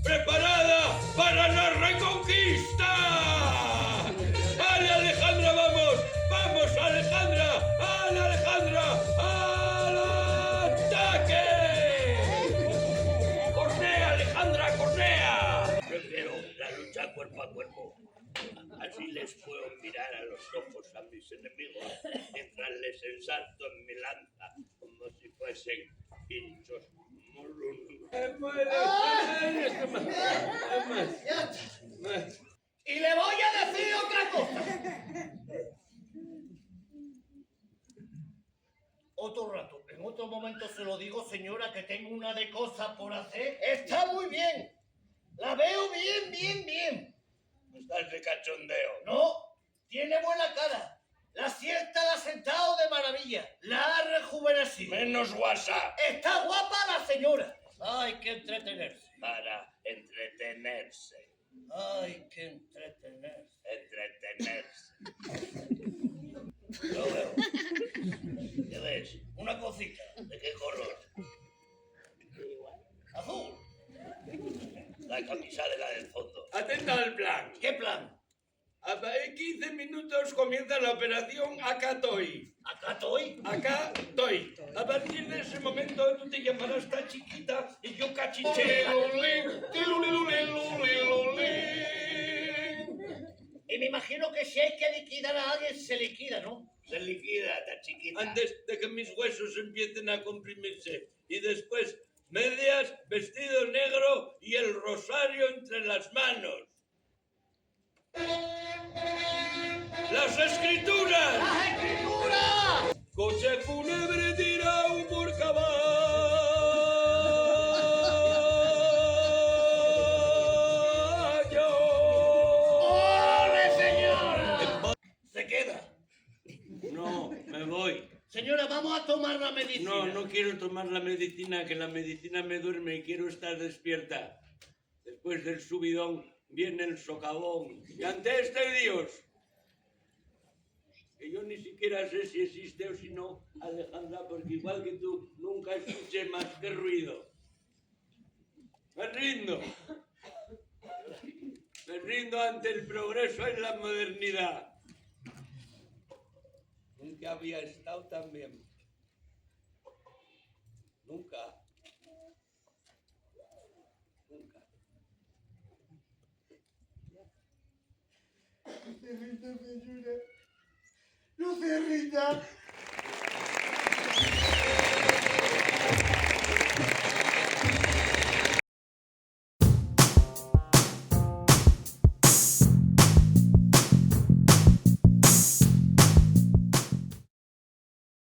preparada para la reconquista. ¡Ale, Alejandra, vamos! ¡Vamos, Alejandra! ¡Ale, Alejandra! ¡Al ataque! ¡Cornea, Alejandra, cornea! Prefiero la lucha cuerpo a cuerpo. Así les puedo mirar a los ojos a mis enemigos mientras les ensalto en mi lanza como si fuesen pinchos molunos. Y le voy a decir otra cosa. Otro rato, en otro momento se lo digo, señora, que tengo una de cosas por hacer. Está muy bien. La veo bien, bien, bien. ¿Estás de cachondeo? No, tiene buena cara. La siesta la ha sentado de maravilla. La ha rejuvenecido. Menos WhatsApp. Está guapa la señora. Hay que entretenerse. Para entretenerse. Hay que entretenerse. Entretenerse. Lo veo. ¿Qué ves? Una cosita. ¿De qué color? Azul. La camisa de la del fondo. Atenta al plan. ¿Qué plan? En 15 minutos comienza la operación Acá estoy. ¿Acá estoy? Acá estoy. A partir de ese momento tú te llamarás esta chiquita y yo cachiche. Y me imagino que si hay que liquidar a alguien, se liquida, ¿no? Se liquida esta chiquita. Antes de que mis huesos empiecen a comprimirse. Y después medias, vestido negro y el rosario entre las manos. ¡Las escrituras! ¡Las escrituras! Coche fúnebre tirado por caballo. ¡Ole, señora! ¿Se queda? No, me voy. Señora, vamos a tomar la medicina. No, no quiero tomar la medicina, que la medicina me duerme y quiero estar despierta. Después del subidón viene el socavón. Y ante este Dios, que yo ni siquiera sé si existe o si no, Alejandra, porque igual que tú, nunca escuché más que ruido. Me rindo. Me rindo ante el progreso en la modernidad. Nunca había estado tan bien. Nunca. Nunca. Lucerrita, señora. Lucerrita.